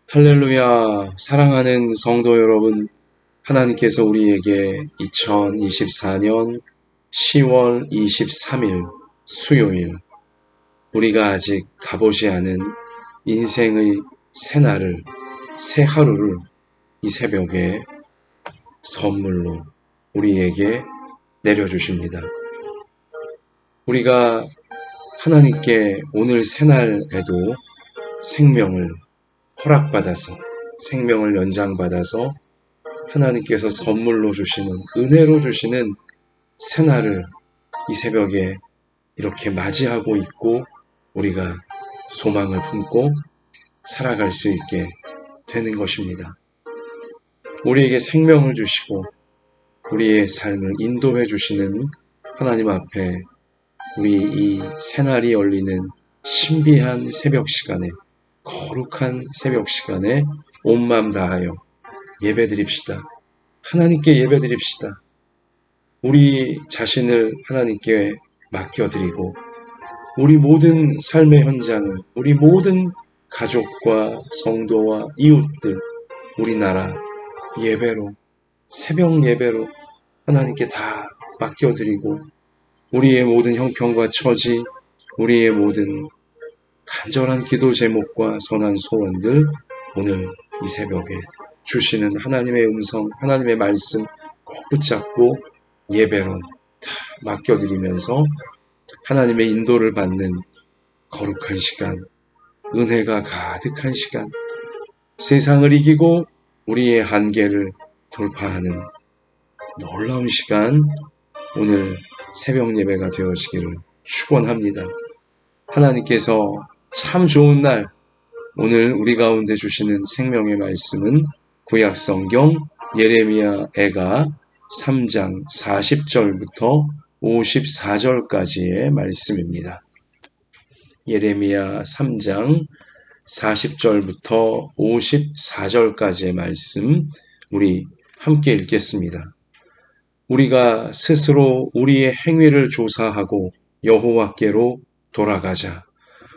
할렐루야, 사랑하는 성도 여러분, 하나님께서 우리에게 2024년 10월 23일 수요일, 우리가 아직 가보지 않은 인생의 새날을, 새 하루를 이 새벽에 선물로 우리에게 내려주십니다. 우리가 하나님께 오늘 새날에도 생명을 허락받아서, 생명을 연장받아서 하나님께서 선물로 주시는, 은혜로 주시는 새날을 이 새벽에 이렇게 맞이하고 있고, 우리가 소망을 품고 살아갈 수 있게 되는 것입니다. 우리에게 생명을 주시고 우리의 삶을 인도해 주시는 하나님 앞에 우리 이 새날이 열리는 신비한 새벽 시간에, 거룩한 새벽 시간에 온 마음 다하여 예배드립시다. 하나님께 예배드립시다. 우리 자신을 하나님께 맡겨드리고 우리 모든 삶의 현장을, 우리 모든 가족과 성도와 이웃들, 우리나라 예배로, 새벽 예배로 하나님께 다 맡겨드리고 우리의 모든 형편과 처지, 우리의 모든 간절한 기도 제목과 선한 소원들, 오늘 이 새벽에 주시는 하나님의 음성, 하나님의 말씀 꼭 붙잡고 예배로 다 맡겨드리면서 하나님의 인도를 받는 거룩한 시간, 은혜가 가득한 시간, 세상을 이기고 우리의 한계를 돌파하는 놀라운 시간, 오늘 새벽 예배가 되어지기를 축원합니다. 하나님께서 참 좋은 날, 오늘 우리 가운데 주시는 생명의 말씀은 구약성경 예레미야 애가 3장 40절부터 54절까지의 말씀입니다. 예레미야 3장 40절부터 54절까지의 말씀, 우리 함께 읽겠습니다. 우리가 스스로 우리의 행위를 조사하고 여호와께로 돌아가자.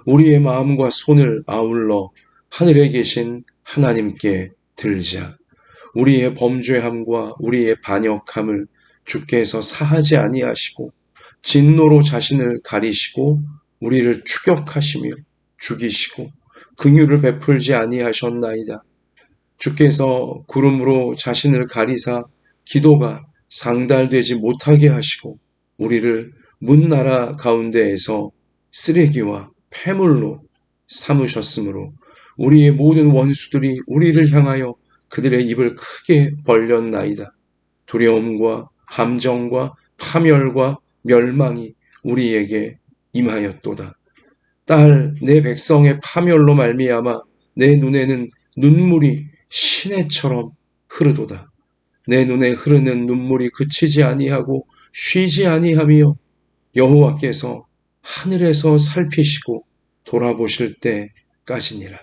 우리의 마음과 손을 아울러 하늘에 계신 하나님께 들자. 우리의 범죄함과 우리의 반역함을 주께서 사하지 아니하시고 진노로 자신을 가리시고 우리를 추격하시며 죽이시고 긍휼을 베풀지 아니하셨나이다. 주께서 구름으로 자신을 가리사 기도가 상달되지 못하게 하시고 우리를 문나라 가운데에서 쓰레기와 폐물로 삼으셨으므로 우리의 모든 원수들이 우리를 향하여 그들의 입을 크게 벌렸나이다. 두려움과 함정과 파멸과 멸망이 우리에게 임하였도다. 딸, 내 백성의 파멸로 말미암아 내 눈에는 눈물이 시내처럼 흐르도다. 내 눈에 흐르는 눈물이 그치지 아니하고 쉬지 아니하며 여호와께서 하늘에서 살피시고 돌아보실 때까지니라.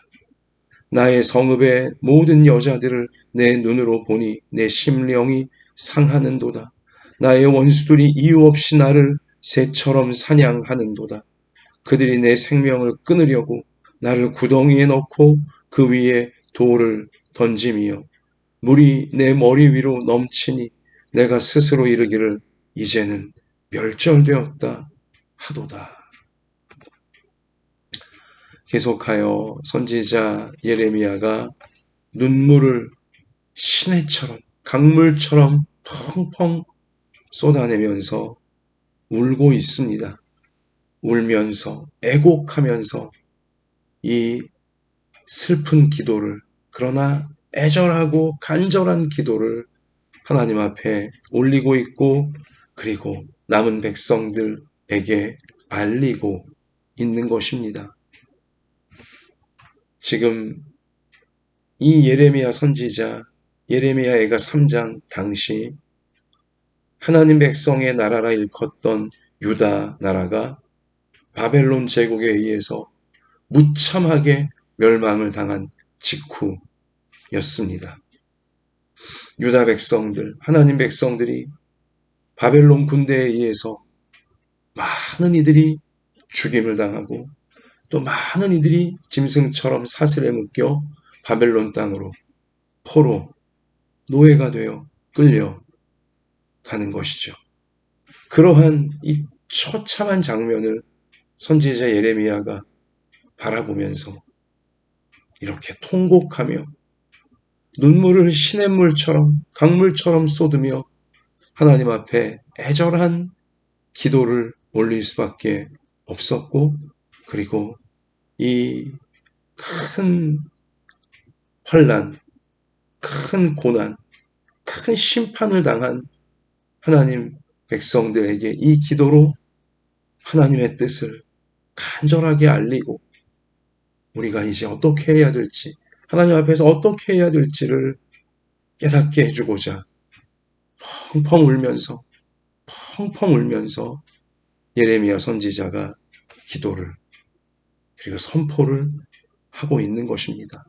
나의 성읍의 모든 여자들을 내 눈으로 보니 내 심령이 상하는도다. 나의 원수들이 이유 없이 나를 새처럼 사냥하는도다. 그들이 내 생명을 끊으려고 나를 구덩이에 넣고 그 위에 돌을 던짐이요 물이 내 머리 위로 넘치니 내가 스스로 이르기를 이제는 멸절되었다 하도다. 계속하여 선지자 예레미야가 눈물을 시내처럼, 강물처럼 펑펑 쏟아내면서 울고 있습니다. 울면서, 애곡하면서 이 슬픈 기도를, 그러나 애절하고 간절한 기도를 하나님 앞에 올리고 있고, 그리고 남은 백성들에게 알리고 있는 것입니다. 지금 이 예레미야 선지자, 예레미야 애가 3장 당시 하나님 백성의 나라라 일컫던 유다 나라가 바벨론 제국에 의해서 무참하게 멸망을 당한 직후였습니다. 유다 백성들, 하나님 백성들이 바벨론 군대에 의해서 많은 이들이 죽임을 당하고 또 많은 이들이 짐승처럼 사슬에 묶여 바벨론 땅으로 포로 노예가 되어 끌려가는 것이죠. 그러한 이 처참한 장면을 선지자 예레미야가 바라보면서 이렇게 통곡하며 눈물을 시냇물처럼 강물처럼 쏟으며 하나님 앞에 애절한 기도를 올릴 수밖에 없었고, 그리고 이 큰 환난, 큰 고난, 큰 심판을 당한 하나님 백성들에게 이 기도로 하나님의 뜻을 간절하게 알리고 우리가 이제 어떻게 해야 될지, 하나님 앞에서 어떻게 해야 될지를 깨닫게 해주고자 펑펑 울면서 예레미야 선지자가 기도를, 그리고 선포를 하고 있는 것입니다.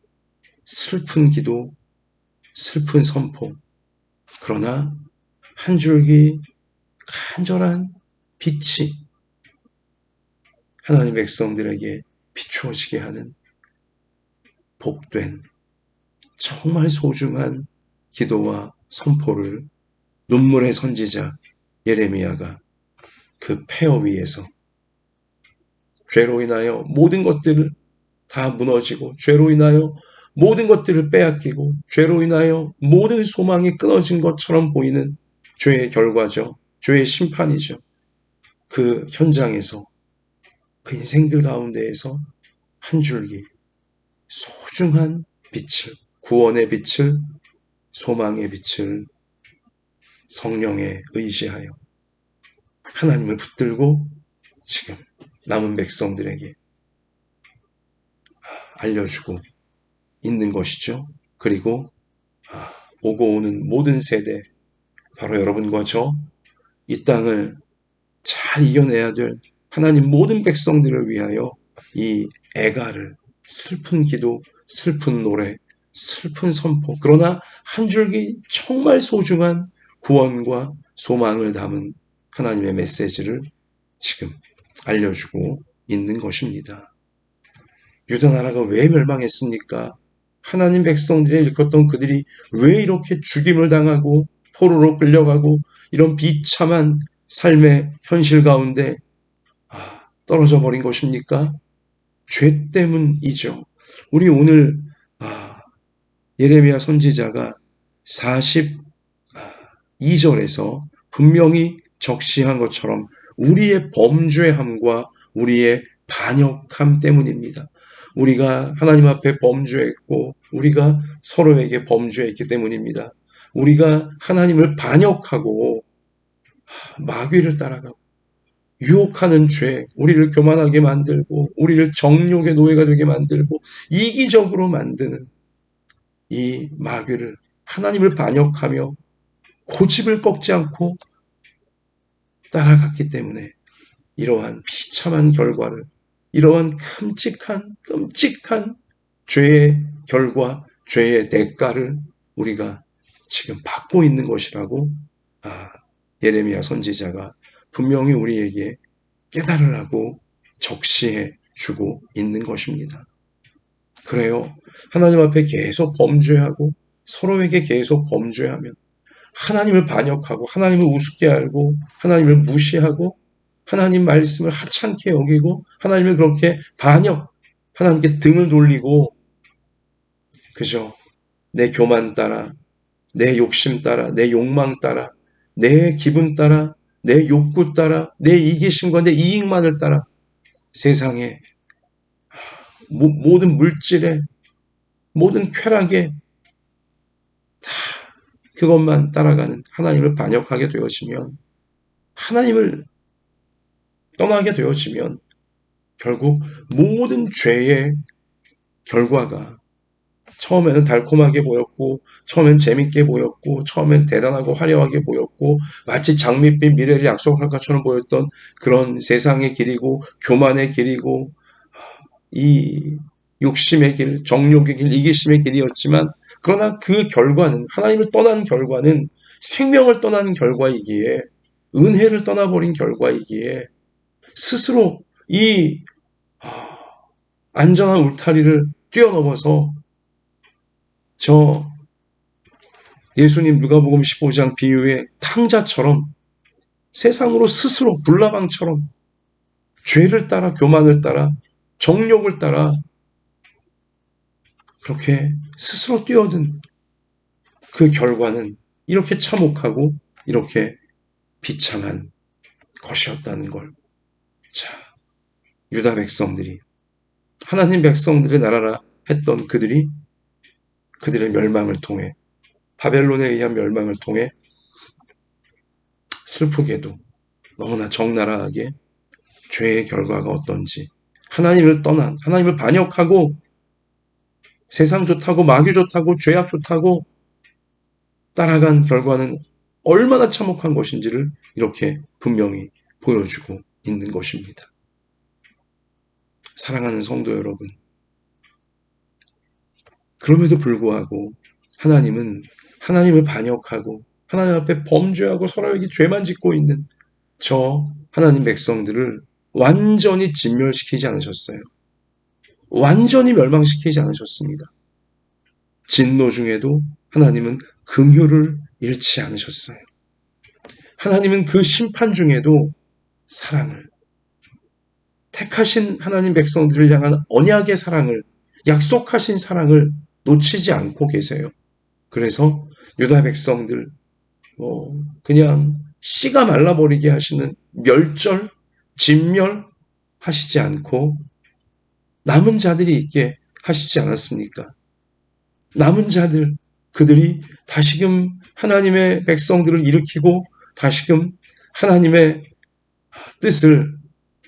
슬픈 기도, 슬픈 선포. 그러나 한 줄기 간절한 빛이 하나님 백성들에게 비추어지게 하는 복된 정말 소중한 기도와 선포를 눈물의 선지자 예레미야가 그 폐허 위에서, 죄로 인하여 모든 것들을 다 무너지고, 죄로 인하여 모든 것들을 빼앗기고, 죄로 인하여 모든 소망이 끊어진 것처럼 보이는 죄의 결과죠. 죄의 심판이죠. 그 현장에서, 그 인생들 가운데에서 한 줄기 소중한 빛을, 구원의 빛을, 소망의 빛을 성령에 의지하여 하나님을 붙들고 지금 남은 백성들에게 알려주고 있는 것이죠. 그리고 오고 오는 모든 세대, 바로 여러분과 저, 이 땅을 잘 이겨내야 될 하나님 모든 백성들을 위하여 이 애가를, 슬픈 기도, 슬픈 노래, 슬픈 선포, 그러나 한 줄기 정말 소중한 구원과 소망을 담은 하나님의 메시지를 지금 알려주고 있는 것입니다. 유다 나라가 왜 멸망했습니까? 하나님 백성들이 일컫던 그들이 왜 이렇게 죽임을 당하고 포로로 끌려가고 이런 비참한 삶의 현실 가운데 떨어져 버린 것입니까? 죄 때문이죠. 우리 오늘 예레미야 선지자가 42절에서 분명히 적시한 것처럼 우리의 범죄함과 우리의 반역함 때문입니다. 우리가 하나님 앞에 범죄했고 우리가 서로에게 범죄했기 때문입니다. 우리가 하나님을 반역하고 마귀를 따라가고 유혹하는 죄, 우리를 교만하게 만들고 우리를 정욕의 노예가 되게 만들고 이기적으로 만드는 이 마귀를, 하나님을 반역하며 고집을 꺾지 않고 따라갔기 때문에 이러한 비참한 결과를, 이러한 끔찍한 죄의 결과, 죄의 대가를 우리가 지금 받고 있는 것이라고 예레미야 선지자가 분명히 우리에게 깨달으라고 적시해 주고 있는 것입니다. 그래요. 하나님 앞에 계속 범죄하고 서로에게 계속 범죄하면, 하나님을 반역하고 하나님을 우습게 알고 하나님을 무시하고 하나님 말씀을 하찮게 여기고 하나님을 그렇게 하나님께 등을 돌리고, 그죠? 내 교만 따라, 내 욕심 따라, 내 욕망 따라, 내 기분 따라, 내 욕구 따라, 내 이기심과 내 이익만을 따라 세상에 모든 물질에, 모든 쾌락에 다 그것만 따라가는 하나님을 반역하게 되어지면, 하나님을 떠나게 되어지면 결국 모든 죄의 결과가 처음에는 달콤하게 보였고, 처음엔 재밌게 보였고, 처음엔 대단하고 화려하게 보였고, 마치 장밋빛 미래를 약속할 것처럼 보였던 그런 세상의 길이고, 교만의 길이고, 이 욕심의 길, 정욕의 길, 이기심의 길이었지만, 그러나 그 결과는, 하나님을 떠난 결과는 생명을 떠난 결과이기에, 은혜를 떠나버린 결과이기에 스스로 이 안전한 울타리를 뛰어넘어서 저 예수님 누가복음 15장 비유의 탕자처럼 세상으로 스스로 불나방처럼 죄를 따라 교만을 따라 정욕을 따라 그렇게 스스로 뛰어든 그 결과는 이렇게 참혹하고 이렇게 비참한 것이었다는 걸. 자, 유다 백성들이 하나님 백성들의 나라라 했던 그들이 그들의 멸망을 통해 바벨론에 의한 멸망을 통해 슬프게도 너무나 적나라하게 죄의 결과가 어떤지 하나님을 떠난 하나님을 반역하고 세상 좋다고 마귀 좋다고 죄악 좋다고 따라간 결과는 얼마나 참혹한 것인지를 이렇게 분명히 보여주고 있는 것입니다. 사랑하는 성도 여러분, 그럼에도 불구하고 하나님은 하나님을 반역하고 하나님 앞에 범죄하고 서로에게 죄만 짓고 있는 저 하나님 백성들을 완전히 진멸시키지 않으셨어요. 완전히 멸망시키지 않으셨습니다. 진노 중에도 하나님은 긍휼을 잃지 않으셨어요. 하나님은 그 심판 중에도 사랑을, 택하신 하나님 백성들을 향한 언약의 사랑을, 약속하신 사랑을 놓치지 않고 계세요. 그래서 유다 백성들 그냥 씨가 말라버리게 하시는 멸절, 진멸하시지 않고 남은 자들이 있게 하시지 않았습니까? 남은 자들, 그들이 다시금 하나님의 백성들을 일으키고 다시금 하나님의 뜻을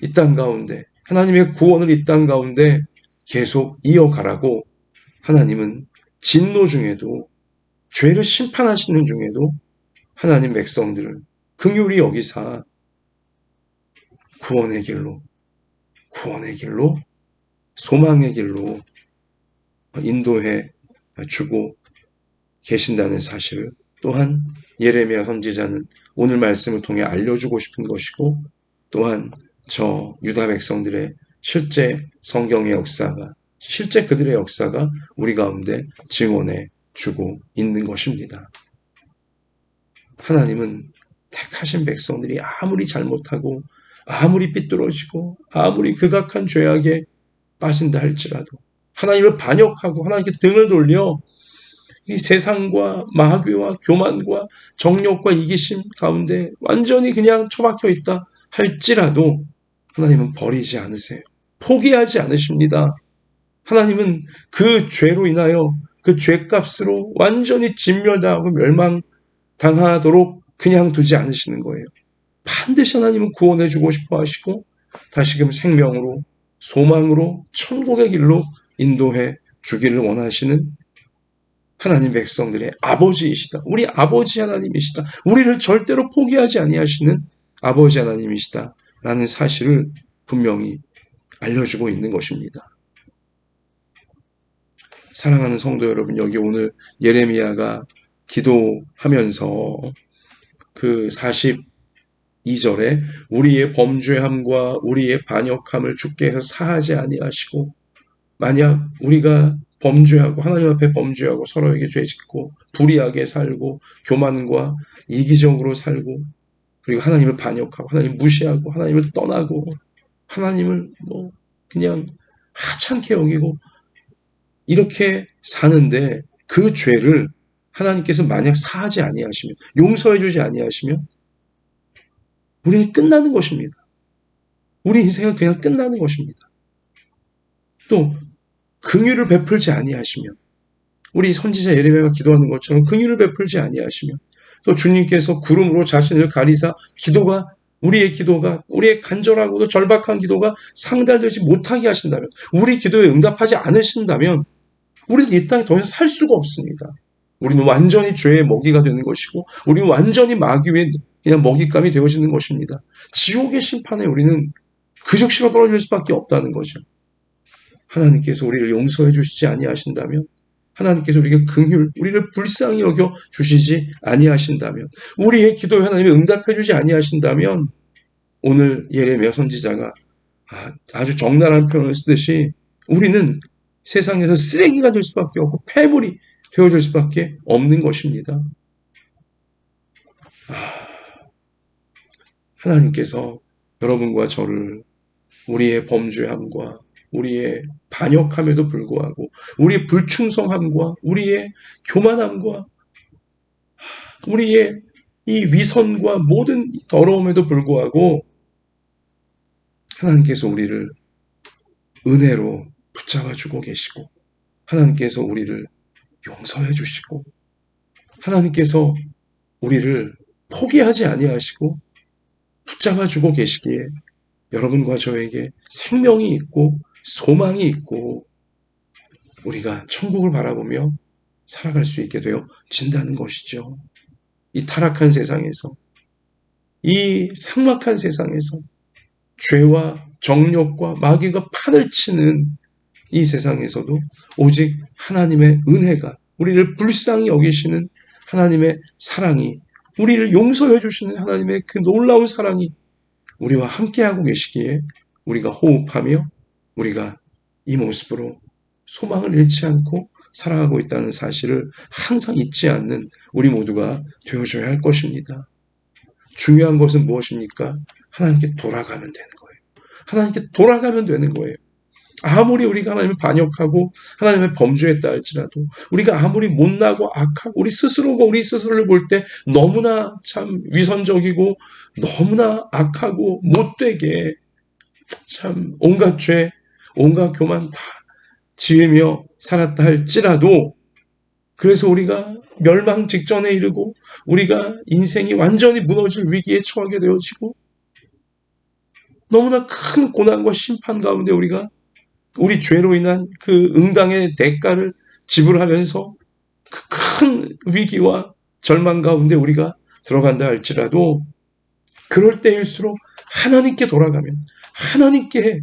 이 땅 가운데, 하나님의 구원을 이 땅 가운데 계속 이어가라고 하나님은 진노 중에도 죄를 심판하시는 중에도 하나님 백성들을 긍휼히 여기사 구원의 길로 소망의 길로 인도해 주고 계신다는 사실을 또한 예레미야 선지자는 오늘 말씀을 통해 알려주고 싶은 것이고, 또한 저 유다 백성들의 실제 성경의 역사가, 실제 그들의 역사가 우리 가운데 증언해 주고 있는 것입니다. 하나님은 택하신 백성들이 아무리 잘못하고 아무리 삐뚤어지고 아무리 극악한 죄악에 빠진다 할지라도 하나님을 반역하고 하나님께 등을 돌려 이 세상과 마귀와 교만과 정욕과 이기심 가운데 완전히 그냥 처박혀 있다 할지라도 하나님은 버리지 않으세요. 포기하지 않으십니다. 하나님은 그 죄로 인하여 그 죄값으로 완전히 진멸당하고 멸망당하도록 그냥 두지 않으시는 거예요. 반드시 하나님은 구원해주고 싶어 하시고 다시금 생명으로 소망으로 천국의 길로 인도해 주기를 원하시는 하나님 백성들의 아버지이시다. 우리 아버지 하나님이시다. 우리를 절대로 포기하지 아니하시는 아버지 하나님이시다. 라는 사실을 분명히 알려주고 있는 것입니다. 사랑하는 성도 여러분, 여기 오늘 예레미야가 기도하면서 그 42절에 우리의 범죄함과 우리의 반역함을 주께서 사하지 아니하시고, 만약 우리가 범죄하고 하나님 앞에 범죄하고 서로에게 죄짓고 불의하게 살고 교만과 이기적으로 살고 그리고 하나님을 반역하고 하나님을 무시하고 하나님을 떠나고 하나님을 그냥 하찮게 여기고 이렇게 사는데 그 죄를 하나님께서 만약 사하지 아니하시면, 용서해 주지 아니하시면 우리는 끝나는 것입니다. 우리 인생은 그냥 끝나는 것입니다. 또 긍휼을 베풀지 아니하시면, 우리 선지자 예레미야가 기도하는 것처럼 긍휼을 베풀지 아니하시면, 또 주님께서 구름으로 자신을 가리사 우리의 간절하고도 절박한 기도가 상달되지 못하게 하신다면, 우리 기도에 응답하지 않으신다면 우리는 이 땅에 더 이상 살 수가 없습니다. 우리는 완전히 죄의 먹이가 되는 것이고 우리는 완전히 마귀의 그냥 먹잇감이 되어지는 것입니다. 지옥의 심판에 우리는 그적시로 떨어질 수밖에 없다는 거죠. 하나님께서 우리를 용서해 주시지 아니하신다면, 하나님께서 우리에게 우리를 불쌍히 여겨 주시지 아니하신다면, 우리의 기도에 하나님이 응답해 주지 아니하신다면, 오늘 예레미야 선지자가 아주 적나라한 표현을 쓰듯이 우리는 세상에서 쓰레기가 될 수밖에 없고 폐물이 되어질 수밖에 없는 것입니다. 하나님께서 여러분과 저를 우리의 범죄함과 우리의 반역함에도 불구하고 우리의 불충성함과 우리의 교만함과 우리의 이 위선과 모든 더러움에도 불구하고 하나님께서 우리를 은혜로 붙잡아 주고 계시고 하나님께서 우리를 용서해 주시고 하나님께서 우리를 포기하지 아니하시고 붙잡아 주고 계시기에 여러분과 저에게 생명이 있고 소망이 있고 우리가 천국을 바라보며 살아갈 수 있게 되어진다는 것이죠. 이 타락한 세상에서, 이 삭막한 세상에서 죄와 정욕과 마귀가 판을 치는 이 세상에서도 오직 하나님의 은혜가, 우리를 불쌍히 여기시는 하나님의 사랑이, 우리를 용서해 주시는 하나님의 그 놀라운 사랑이 우리와 함께하고 계시기에 우리가 호흡하며 우리가 이 모습으로 소망을 잃지 않고 살아가고 있다는 사실을 항상 잊지 않는 우리 모두가 되어줘야 할 것입니다. 중요한 것은 무엇입니까? 하나님께 돌아가면 되는 거예요. 하나님께 돌아가면 되는 거예요. 아무리 우리가 하나님을 반역하고 하나님의 범죄했다 할지라도 우리가 아무리 못나고 악하고 우리 스스로가 우리 스스로를 볼 때 너무나 참 위선적이고 너무나 악하고 못되게 참 온갖 죄, 온갖 교만 다 지으며 살았다 할지라도 그래서 우리가 멸망 직전에 이르고 우리가 인생이 완전히 무너질 위기에 처하게 되어지고 너무나 큰 고난과 심판 가운데 우리가 우리 죄로 인한 그 응당의 대가를 지불하면서 그 큰 위기와 절망 가운데 우리가 들어간다 할지라도 그럴 때일수록 하나님께 돌아가면 하나님께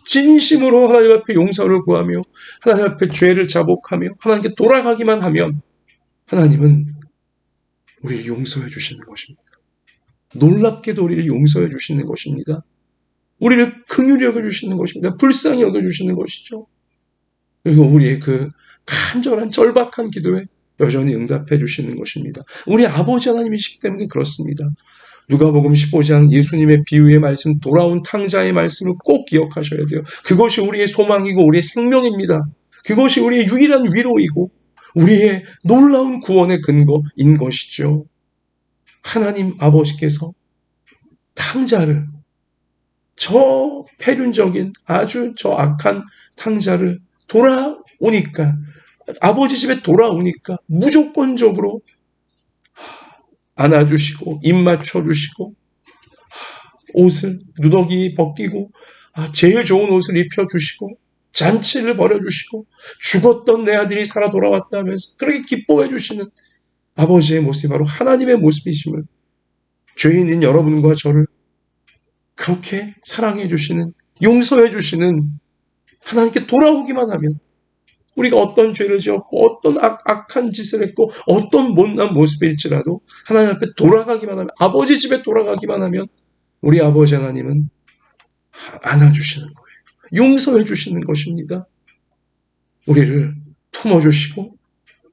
진심으로 하나님 앞에 용서를 구하며 하나님 앞에 죄를 자복하며 하나님께 돌아가기만 하면 하나님은 우리를 용서해 주시는 것입니다. 놀랍게도 우리를 용서해 주시는 것입니다. 우리를 긍휼히 여겨주시는 것입니다. 불쌍히 여겨주시는 것이죠. 그리고 우리의 그 간절한 절박한 기도에 여전히 응답해 주시는 것입니다. 우리 아버지 하나님이시기 때문에 그렇습니다. 누가복음 15장 예수님의 비유의 말씀, 돌아온 탕자의 말씀을 꼭 기억하셔야 돼요. 그것이 우리의 소망이고 우리의 생명입니다. 그것이 우리의 유일한 위로이고 우리의 놀라운 구원의 근거인 것이죠. 하나님 아버지께서 탕자를 저 폐륜적인 아주 저 악한 탕자를 돌아오니까 아버지 집에 돌아오니까 무조건적으로 안아주시고 입 맞춰주시고 옷을 누더기 벗기고 제일 좋은 옷을 입혀주시고 잔치를 벌여주시고 죽었던 내 아들이 살아 돌아왔다 하면서 그렇게 기뻐해 주시는 아버지의 모습이 바로 하나님의 모습이심을 죄인인 여러분과 저를 그렇게 사랑해 주시는 용서해 주시는 하나님께 돌아오기만 하면 우리가 어떤 죄를 지었고 어떤 악한 짓을 했고 어떤 못난 모습일지라도 하나님 앞에 돌아가기만 하면 아버지 집에 돌아가기만 하면 우리 아버지 하나님은 안아주시는 거예요. 용서해 주시는 것입니다. 우리를 품어주시고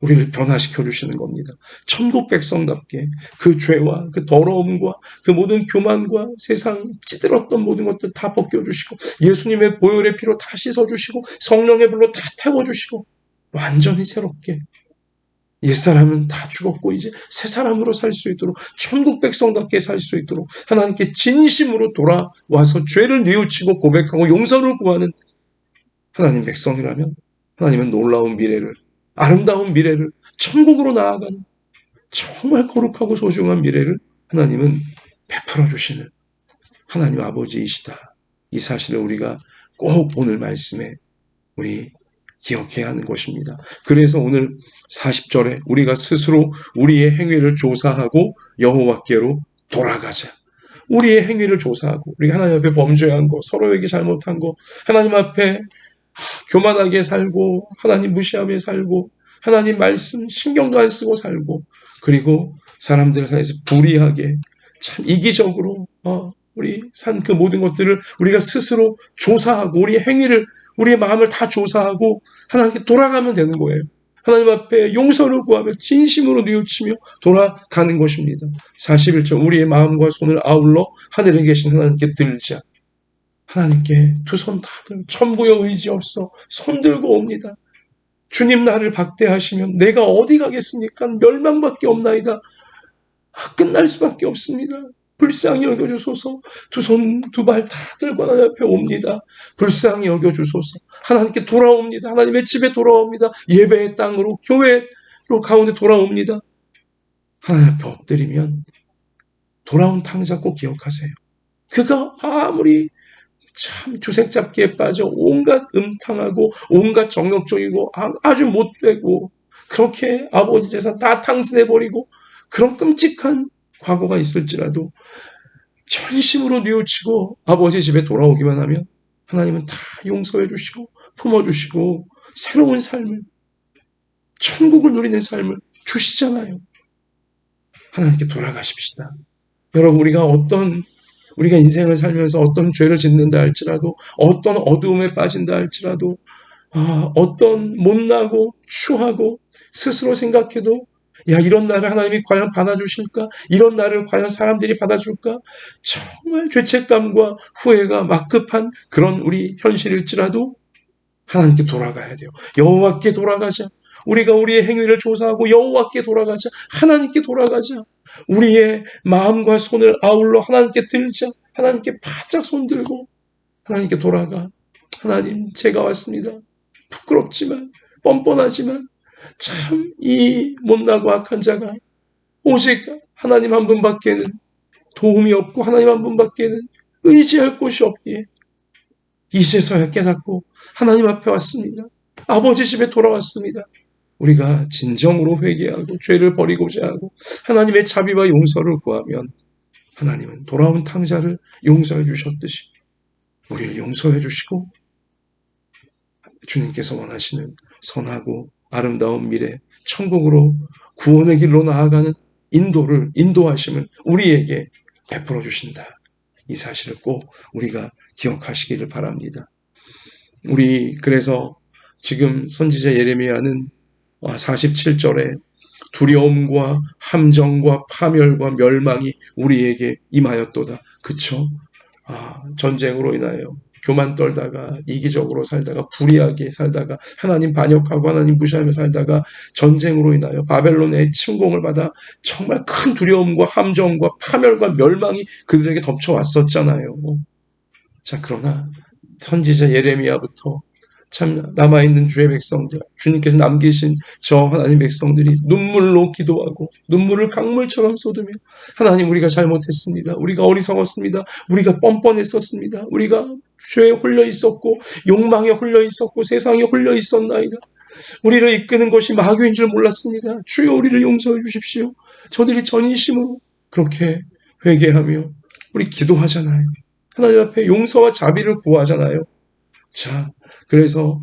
우리를 변화시켜 주시는 겁니다. 천국 백성답게 그 죄와 그 더러움과 그 모든 교만과 세상 찌들었던 모든 것들 다 벗겨주시고 예수님의 보혈의 피로 다 씻어주시고 성령의 불로 다 태워주시고 완전히 새롭게 옛사람은 다 죽었고 이제 새 사람으로 살 수 있도록 천국 백성답게 살 수 있도록 하나님께 진심으로 돌아와서 죄를 뉘우치고 고백하고 용서를 구하는 하나님 백성이라면 하나님은 놀라운 미래를 아름다운 미래를 천국으로 나아가는 정말 거룩하고 소중한 미래를 하나님은 베풀어 주시는 하나님 아버지이시다. 이 사실을 우리가 꼭 오늘 말씀에 우리 기억해야 하는 것입니다. 그래서 오늘 40절에 우리가 스스로 우리의 행위를 조사하고 여호와께로 돌아가자. 우리의 행위를 조사하고 우리 하나님 앞에 범죄한 거, 서로에게 잘못한 거, 하나님 앞에 교만하게 살고 하나님 무시하며 살고 하나님 말씀 신경도 안 쓰고 살고 그리고 사람들 사이에서 불의하게 참 이기적으로 우리 산 그 모든 것들을 우리가 스스로 조사하고 우리의 행위를 우리의 마음을 다 조사하고 하나님께 돌아가면 되는 거예요. 하나님 앞에 용서를 구하며 진심으로 뉘우치며 돌아가는 것입니다. 41절 우리의 마음과 손을 아울러 하늘에 계신 하나님께 들자. 하나님께 두 손 다 들고 천부여 의지 없어 손 들고 옵니다. 주님 나를 박대하시면 내가 어디 가겠습니까? 멸망밖에 없나이다. 끝날 수밖에 없습니다. 불쌍히 여겨주소서. 두 손 두 발 다 들고 하나님 앞에 옵니다. 불쌍히 여겨주소서. 하나님께 돌아옵니다. 하나님의 집에 돌아옵니다. 예배의 땅으로 교회로 가운데 돌아옵니다. 하나님 앞에 엎드리면 돌아온 탕자 꼭 기억하세요. 그가 아무리 참 주색잡기에 빠져 온갖 음탕하고 온갖 정욕적이고 아주 못되고 그렇게 아버지 재산 다 탕진해버리고 그런 끔찍한 과거가 있을지라도 전심으로 뉘우치고 아버지 집에 돌아오기만 하면 하나님은 다 용서해 주시고 품어주시고 새로운 삶을 천국을 누리는 삶을 주시잖아요. 하나님께 돌아가십시다. 여러분 우리가 인생을 살면서 어떤 죄를 짓는다 할지라도 어떤 어두움에 빠진다 할지라도 어떤 못나고 추하고 스스로 생각해도 야 이런 나를 하나님이 과연 받아주실까? 이런 나를 과연 사람들이 받아줄까? 정말 죄책감과 후회가 막급한 그런 우리 현실일지라도 하나님께 돌아가야 돼요. 여호와께 돌아가자. 우리가 우리의 행위를 조사하고 여호와께 돌아가자. 하나님께 돌아가자. 우리의 마음과 손을 아울러 하나님께 들자. 하나님께 바짝 손들고 하나님께 돌아가. 하나님 제가 왔습니다. 부끄럽지만 뻔뻔하지만 참 이 못나고 악한 자가 오직 하나님 한 분밖에는 도움이 없고 하나님 한 분밖에는 의지할 곳이 없기에 이제서야 깨닫고 하나님 앞에 왔습니다. 아버지 집에 돌아왔습니다. 우리가 진정으로 회개하고 죄를 버리고자 하고 하나님의 자비와 용서를 구하면 하나님은 돌아온 탕자를 용서해 주셨듯이 우리를 용서해 주시고 주님께서 원하시는 선하고 아름다운 미래 천국으로 구원의 길로 나아가는 인도하심을 우리에게 베풀어 주신다. 이 사실을 꼭 우리가 기억하시기를 바랍니다. 우리 그래서 지금 선지자 예레미야는 47절에 두려움과 함정과 파멸과 멸망이 우리에게 임하였도다. 그쵸? 전쟁으로 인하여 교만 떨다가 이기적으로 살다가 불의하게 살다가 하나님 반역하고 하나님 무시하며 살다가 전쟁으로 인하여 바벨론의 침공을 받아 정말 큰 두려움과 함정과 파멸과 멸망이 그들에게 덮쳐왔었잖아요. 자, 그러나 선지자 예레미야부터 참 남아있는 주의 백성들, 주님께서 남기신 저 하나님 백성들이 눈물로 기도하고 눈물을 강물처럼 쏟으며 하나님 우리가 잘못했습니다. 우리가 어리석었습니다. 우리가 뻔뻔했었습니다. 우리가 죄에 홀려 있었고 욕망에 홀려 있었고 세상에 홀려 있었나이다. 우리를 이끄는 것이 마귀인 줄 몰랐습니다. 주여 우리를 용서해 주십시오. 저들이 전인심으로 그렇게 회개하며 우리 기도하잖아요. 하나님 앞에 용서와 자비를 구하잖아요. 자, 그래서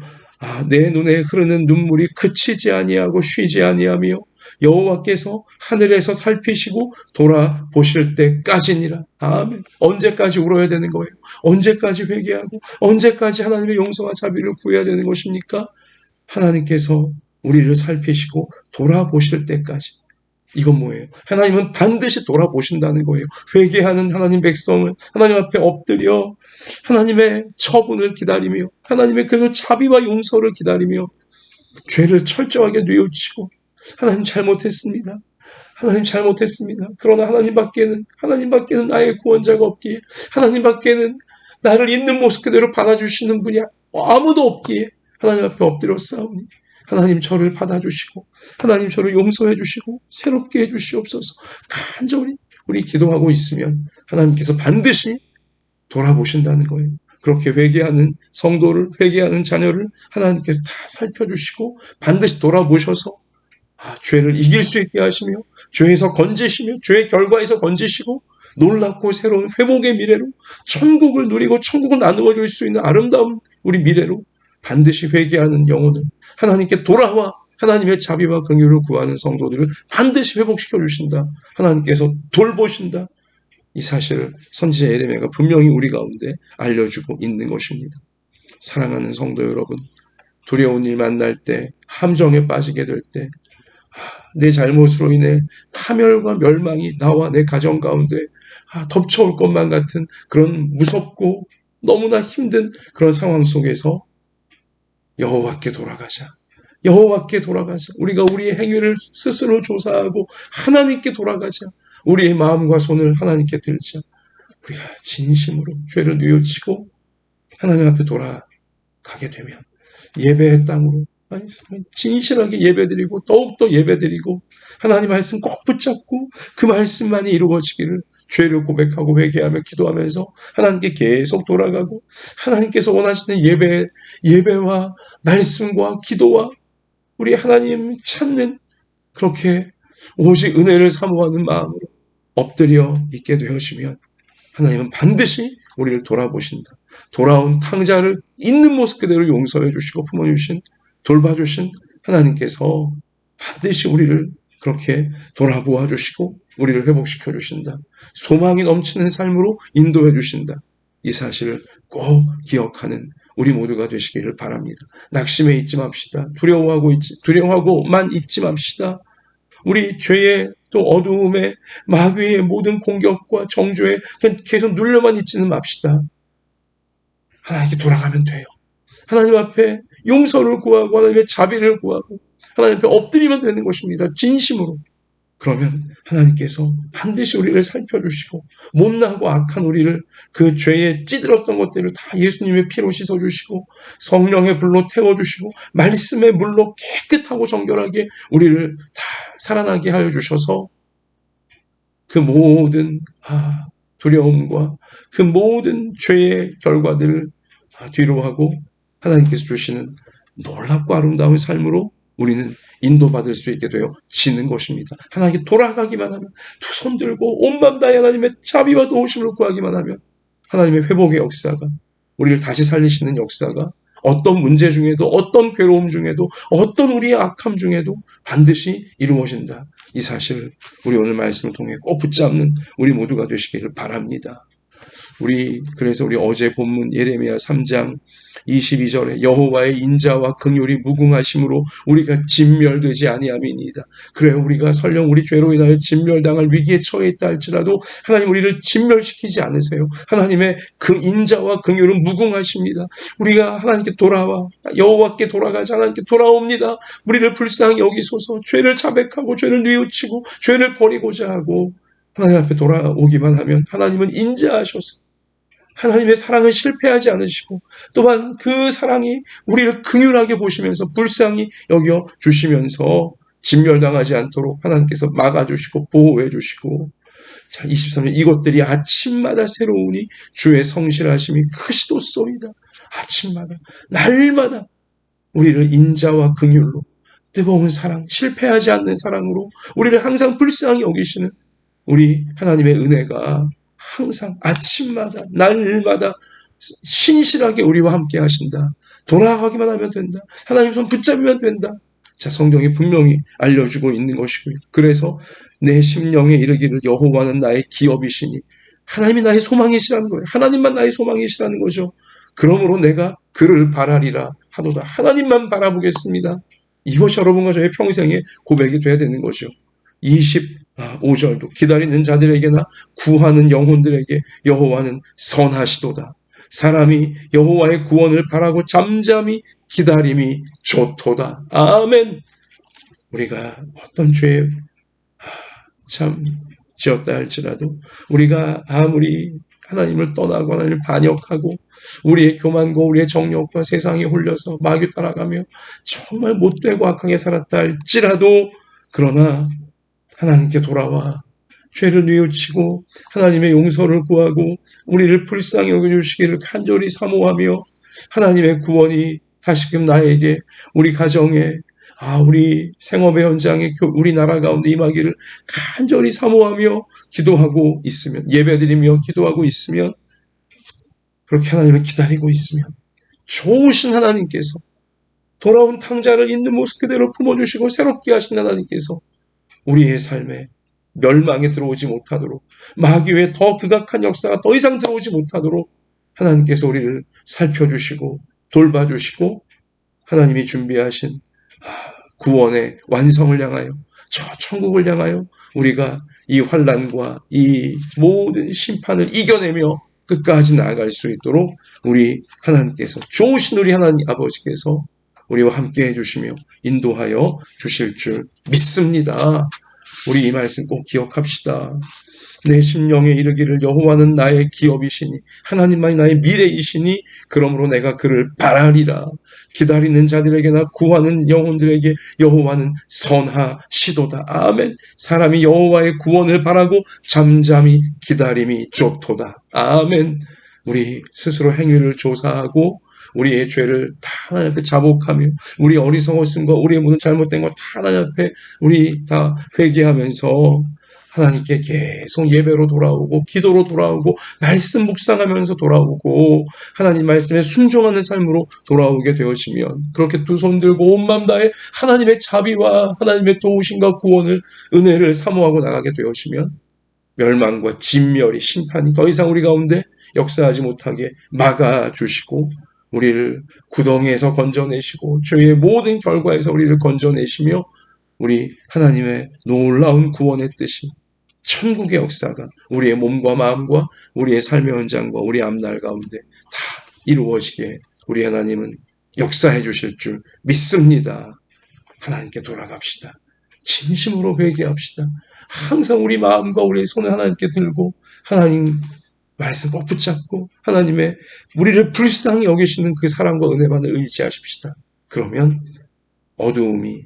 내 눈에 흐르는 눈물이 그치지 아니하고 쉬지 아니하며 여호와께서 하늘에서 살피시고 돌아보실 때까지니라. 아멘. 언제까지 울어야 되는 거예요? 언제까지 회개하고 언제까지 하나님의 용서와 자비를 구해야 되는 것입니까? 하나님께서 우리를 살피시고 돌아보실 때까지. 이건 뭐예요? 하나님은 반드시 돌아보신다는 거예요. 회개하는 하나님 백성을 하나님 앞에 엎드려 하나님의 처분을 기다리며 하나님의 그래서 자비와 용서를 기다리며 죄를 철저하게 뉘우치고 하나님 잘못했습니다. 하나님 잘못했습니다. 그러나 하나님밖에는 나의 구원자가 없기에 하나님밖에는 나를 있는 모습 그대로 받아주시는 분이 아무도 없기에 하나님 앞에 엎드려 싸우니 하나님 저를 받아주시고 하나님 저를 용서해 주시고 새롭게 해주시옵소서. 간절히 우리 기도하고 있으면 하나님께서 반드시 돌아보신다는 거예요. 그렇게 회개하는 성도를 회개하는 자녀를 하나님께서 다 살펴주시고 반드시 돌아보셔서 죄를 이길 수 있게 하시며 죄에서 건지시며 죄의 결과에서 건지시고 놀랍고 새로운 회복의 미래로 천국을 누리고 천국을 나누어 줄 수 있는 아름다운 우리 미래로 반드시 회개하는 영혼을 하나님께 돌아와 하나님의 자비와 긍휼을 구하는 성도들을 반드시 회복시켜 주신다. 하나님께서 돌보신다. 이 사실을 선지자 예레미야가 분명히 우리 가운데 알려주고 있는 것입니다. 사랑하는 성도 여러분, 두려운 일 만날 때, 함정에 빠지게 될 때, 내 잘못으로 인해 파멸과 멸망이 나와 내 가정 가운데 덮쳐올 것만 같은 그런 무섭고 너무나 힘든 그런 상황 속에서 여호와께 돌아가자. 여호와께 돌아가자. 우리가 우리의 행위를 스스로 조사하고 하나님께 돌아가자. 우리의 마음과 손을 하나님께 들자. 우리가 진심으로 죄를 뉘우치고 하나님 앞에 돌아가게 되면 예배의 땅으로 진실하게 예배드리고 더욱더 예배드리고 하나님 말씀 꼭 붙잡고 그 말씀만이 이루어지기를 죄를 고백하고 회개하며 기도하면서 하나님께 계속 돌아가고 하나님께서 원하시는 예배와 말씀과 기도와 우리 하나님 찾는 그렇게 오직 은혜를 사모하는 마음으로 엎드려 있게 되시면 하나님은 반드시 우리를 돌아보신다. 돌아온 탕자를 있는 모습 그대로 용서해 주시고 품어주신 돌봐주신 하나님께서 반드시 우리를 그렇게 돌아보아 주시고 우리를 회복시켜 주신다. 소망이 넘치는 삶으로 인도해 주신다. 이 사실을 꼭 기억하는 우리 모두가 되시기를 바랍니다. 낙심에 있지 맙시다. 두려워하고만 있지 맙시다. 우리 죄의 또 어두움의 마귀의 모든 공격과 정죄에 계속 눌려만 있지는 맙시다. 하나님께 돌아가면 돼요. 하나님 앞에 용서를 구하고 하나님의 자비를 구하고 하나님 앞에 엎드리면 되는 것입니다. 진심으로. 그러면 하나님께서 반드시 우리를 살펴주시고 못나고 악한 우리를 그 죄에 찌들었던 것들을 다 예수님의 피로 씻어주시고 성령의 불로 태워주시고 말씀의 물로 깨끗하고 정결하게 우리를 다 살아나게 하여 주셔서 그 모든 두려움과 그 모든 죄의 결과들을 뒤로 하고 하나님께서 주시는 놀랍고 아름다운 삶으로 우리는 인도받을 수 있게 되어지는 것입니다. 하나님께 돌아가기만 하면 두 손 들고 온 맘 다해 하나님의 자비와 도우심을 구하기만 하면 하나님의 회복의 역사가 우리를 다시 살리시는 역사가 어떤 문제 중에도 어떤 괴로움 중에도 어떤 우리의 악함 중에도 반드시 이루어진다. 이 사실을 우리 오늘 말씀을 통해 꼭 붙잡는 우리 모두가 되시기를 바랍니다. 그래서 우리 어제 본문 예레미야 3장 22절에 여호와의 인자와 긍휼이 무궁하심으로 우리가 진멸되지 아니함이니이다. 그래 우리가 설령 우리 죄로 인하여 진멸당할 위기에 처해 있다 할지라도 하나님 우리를 진멸시키지 않으세요. 하나님의 그 인자와 긍휼은 무궁하십니다. 우리가 하나님께 돌아와 여호와께 돌아가자 하나님께 돌아옵니다. 우리를 불쌍히 여기소서. 죄를 자백하고 죄를 뉘우치고 죄를 버리고자 하고 하나님 앞에 돌아오기만 하면 하나님은 인자하셔서 하나님의 사랑을 실패하지 않으시고 또한 그 사랑이 우리를 긍휼하게 보시면서 불쌍히 여겨 주시면서 진멸당하지 않도록 하나님께서 막아주시고 보호해 주시고 자 23절 이것들이 아침마다 새로우니 주의 성실하심이 크시도소이다. 아침마다 날마다 우리를 인자와 긍휼로 뜨거운 사랑 실패하지 않는 사랑으로 우리를 항상 불쌍히 여기시는 우리 하나님의 은혜가 항상 아침마다 날마다 신실하게 우리와 함께 하신다. 돌아가기만 하면 된다. 하나님 손 붙잡으면 된다. 자, 성경이 분명히 알려주고 있는 것이고요. 그래서 내 심령에 이르기를 여호와는 나의 기업이시니 하나님이 나의 소망이시라는 거예요. 하나님만 나의 소망이시라는 거죠. 그러므로 내가 그를 바라리라 하도다. 하나님만 바라보겠습니다. 이것이 여러분과 저의 평생의 고백이 돼야 되는 거죠. 25절도 기다리는 자들에게나 구하는 영혼들에게 여호와는 선하시도다. 사람이 여호와의 구원을 바라고 잠잠히 기다림이 좋도다. 아멘. 우리가 어떤 죄에 참 지었다 할지라도 우리가 아무리 하나님을 떠나고 하나님을 반역하고 우리의 교만과 우리의 정욕과 세상에 홀려서 마귀 따라가며 정말 못되고 악하게 살았다 할지라도 그러나 하나님께 돌아와 죄를 뉘우치고 하나님의 용서를 구하고 우리를 불쌍히 여겨주시기를 간절히 사모하며 하나님의 구원이 다시금 나에게 우리 가정에 우리 생업의 현장에 우리 나라 가운데 임하기를 간절히 사모하며 기도하고 있으면 예배드리며 기도하고 있으면 그렇게 하나님을 기다리고 있으면 좋으신 하나님께서 돌아온 탕자를 있는 모습 그대로 품어주시고 새롭게 하신 하나님께서 우리의 삶에 멸망에 들어오지 못하도록 마귀의 더 극악한 역사가 더 이상 들어오지 못하도록 하나님께서 우리를 살펴주시고 돌봐주시고 하나님이 준비하신 구원의 완성을 향하여, 저 천국을 향하여 우리가 이 환난과 이 모든 심판을 이겨내며 끝까지 나아갈 수 있도록 우리 하나님께서, 좋으신 우리 하나님 아버지께서 우리와 함께 해주시며 인도하여 주실 줄 믿습니다. 우리 이 말씀 꼭 기억합시다. 내 심령에 이르기를 여호와는 나의 기업이시니 하나님만이 나의 미래이시니 그러므로 내가 그를 바라리라. 기다리는 자들에게나 구하는 영혼들에게 여호와는 선하시도다. 아멘. 사람이 여호와의 구원을 바라고 잠잠히 기다림이 좋도다. 아멘. 우리 스스로 행위를 조사하고 우리의 죄를 다 하나님 앞에 자복하며 우리 어리석었음과 우리의 모든 잘못된 것 다 하나님 앞에 우리 다 회개하면서 하나님께 계속 예배로 돌아오고 기도로 돌아오고 말씀 묵상하면서 돌아오고 하나님 말씀에 순종하는 삶으로 돌아오게 되어지면, 그렇게 두 손 들고 온 마음 다해 하나님의 자비와 하나님의 도우심과 구원을, 은혜를 사모하고 나가게 되어지면 멸망과 진멸이, 심판이 더 이상 우리 가운데 역사하지 못하게 막아주시고 우리를 구덩이에서 건져내시고 죄의 모든 결과에서 우리를 건져내시며 우리 하나님의 놀라운 구원의 뜻이, 천국의 역사가 우리의 몸과 마음과 우리의 삶의 현장과 우리 앞날 가운데 다 이루어지게 우리 하나님은 역사해 주실 줄 믿습니다. 하나님께 돌아갑시다. 진심으로 회개합시다. 항상 우리 마음과 우리의 손을 하나님께 들고 하나님 말씀 꼭 붙잡고 하나님의 우리를 불쌍히 여기시는 그 사랑과 은혜만을 의지하십시다. 그러면 어두움이,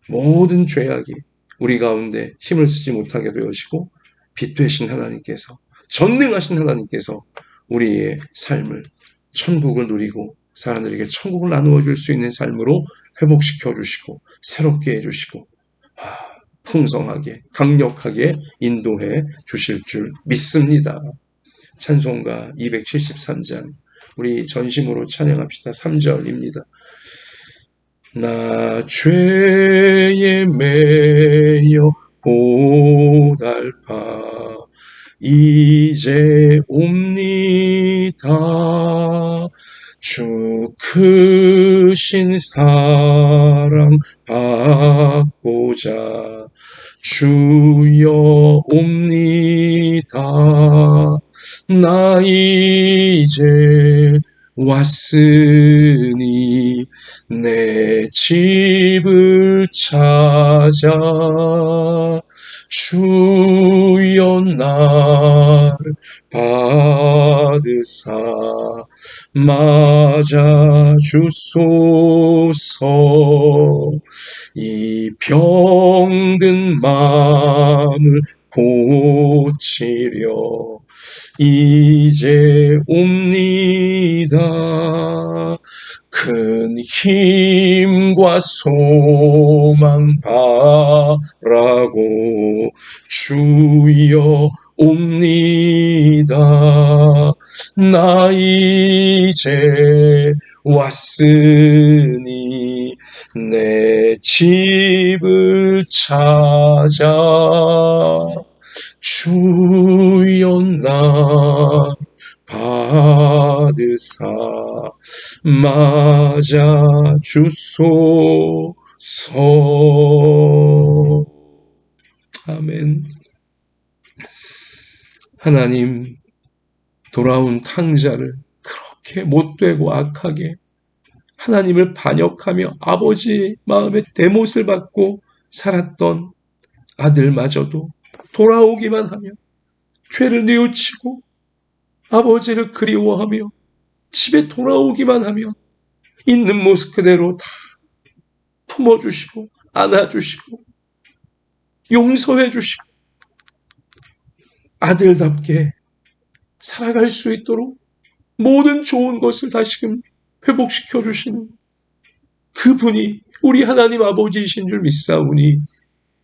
모든 죄악이 우리 가운데 힘을 쓰지 못하게 되어지고 빛 되신 하나님께서, 전능하신 하나님께서 우리의 삶을, 천국을 누리고 사람들에게 천국을 나누어 줄 수 있는 삶으로 회복시켜 주시고 새롭게 해주시고 풍성하게 강력하게 인도해 주실 줄 믿습니다. 찬송가 273장 우리 전심으로 찬양합시다. 3절입니다. 나 죄에 매여 고달파 이제 옵니다. 주 크신 사랑 받고자 주여 옵니다. 나 이제 왔으니 내 집을 찾아 주여 나를 받으사 맞아 주소서. 이 병든 마음을 고치려 이제 옵니다. 큰 힘과 소망 바라고 주여 옵니다. 나 이제 왔으니 내 집을 찾아 주여 나 받으사 맞아 주소서. 아멘. 하나님, 돌아온 탕자를 그렇게 못되고 악하게 하나님을 반역하며 아버지의 마음에 대못을 받고 살았던 아들마저도 돌아오기만 하며 죄를 뉘우치고 아버지를 그리워하며 집에 돌아오기만 하면 있는 모습 그대로 다 품어주시고 안아주시고 용서해주시고 아들답게 살아갈 수 있도록 모든 좋은 것을 다시금 회복시켜 주시는 그분이 우리 하나님 아버지이신 줄 믿사오니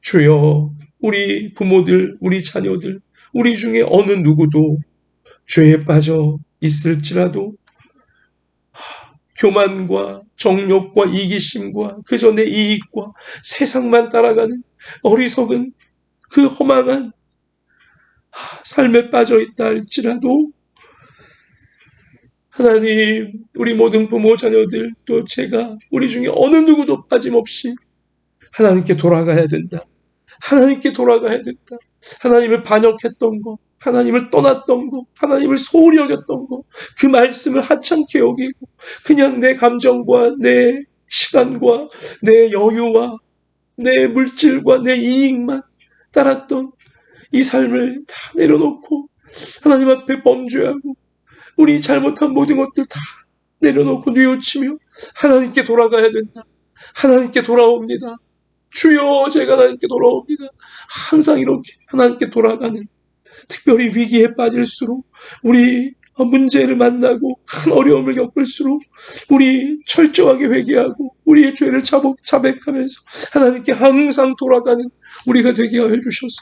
주여, 우리 부모들, 우리 자녀들, 우리 중에 어느 누구도 죄에 빠져 있을지라도 교만과 정욕과 이기심과 그저 내 이익과 세상만 따라가는 어리석은 그 허망한 삶에 빠져 있다 할지라도 하나님, 우리 모든 부모, 자녀들, 또 제가, 우리 중에 어느 누구도 빠짐없이 하나님께 돌아가야 된다. 하나님께 돌아가야 된다. 하나님을 반역했던 거, 하나님을 떠났던 거, 하나님을 소홀히 여겼던 거, 그 말씀을 하찮게 여기고 그냥 내 감정과 내 시간과 내 여유와 내 물질과 내 이익만 따랐던 이 삶을 다 내려놓고 하나님 앞에 범죄하고 우리 잘못한 모든 것들 다 내려놓고 뉘우치며 하나님께 돌아가야 된다. 하나님께 돌아옵니다. 주여, 제가 하나님께 돌아옵니다. 항상 이렇게 하나님께 돌아가는, 특별히 위기에 빠질수록, 우리 문제를 만나고 큰 어려움을 겪을수록 우리 철저하게 회개하고 우리의 죄를 자백하면서 하나님께 항상 돌아가는 우리가 되게 하여 주셔서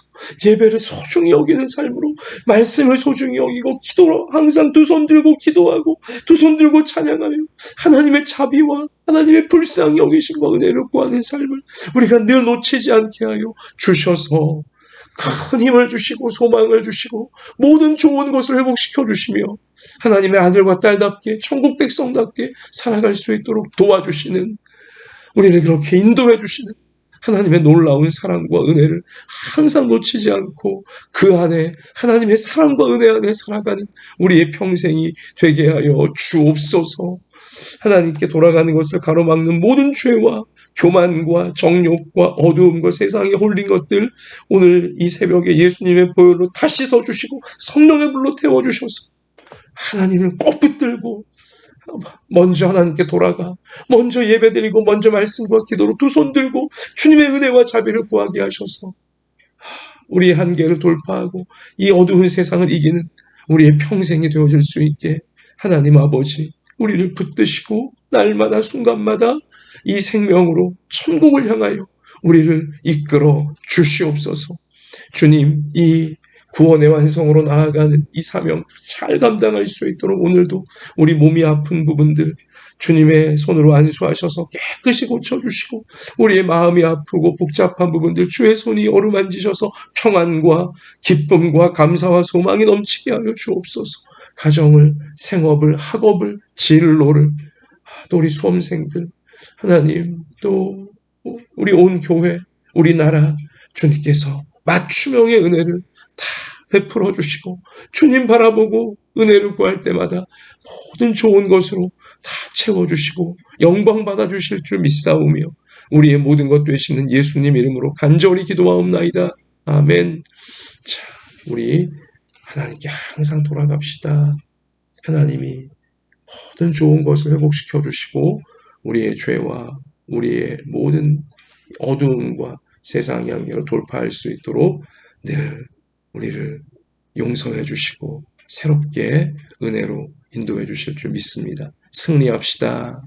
예배를 소중히 여기는 삶으로, 말씀을 소중히 여기고 기도로 항상 두 손 들고 기도하고 두 손 들고 찬양하며 하나님의 자비와 하나님의 불쌍히 여기심과 은혜를 구하는 삶을 우리가 늘 놓치지 않게 하여 주셔서 큰 힘을 주시고 소망을 주시고 모든 좋은 것을 회복시켜 주시며 하나님의 아들과 딸답게 천국 백성답게 살아갈 수 있도록 도와주시는, 우리를 그렇게 인도해 주시는 하나님의 놀라운 사랑과 은혜를 항상 놓치지 않고 그 안에 하나님의 사랑과 은혜 안에 살아가는 우리의 평생이 되게 하여 주옵소서. 하나님께 돌아가는 것을 가로막는 모든 죄와 교만과 정욕과 어두움과 세상에 홀린 것들 오늘 이 새벽에 예수님의 보혈로 다 씻어주시고 성령의 불로 태워주셔서 하나님을 꼭 붙들고 먼저 하나님께 돌아가 먼저 예배드리고 먼저 말씀과 기도로 두 손 들고 주님의 은혜와 자비를 구하게 하셔서 우리의 한계를 돌파하고 이 어두운 세상을 이기는 우리의 평생이 되어질 수 있게 하나님 아버지 우리를 붙드시고 날마다 순간마다 이 생명으로 천국을 향하여 우리를 이끌어 주시옵소서. 주님, 이 구원의 완성으로 나아가는 이 사명 잘 감당할 수 있도록 오늘도 우리 몸이 아픈 부분들 주님의 손으로 안수하셔서 깨끗이 고쳐주시고 우리의 마음이 아프고 복잡한 부분들 주의 손이 어루만지셔서 평안과 기쁨과 감사와 소망이 넘치게 하여 주옵소서. 가정을, 생업을, 학업을, 진로를, 또 우리 수험생들, 하나님, 또 우리 온 교회, 우리나라 주님께서 맞춤형의 은혜를 다 베풀어 주시고 주님 바라보고 은혜를 구할 때마다 모든 좋은 것으로 다 채워주시고 영광 받아주실 줄 믿사오며 우리의 모든 것 되시는 예수님 이름으로 간절히 기도하옵나이다. 아멘. 자, 우리 하나님께 항상 돌아갑시다. 하나님이 모든 좋은 것을 회복시켜 주시고 우리의 죄와 우리의 모든 어두움과 세상의 한계를 돌파할 수 있도록 늘 우리를 용서해 주시고 새롭게 은혜로 인도해 주실 줄 믿습니다. 승리합시다.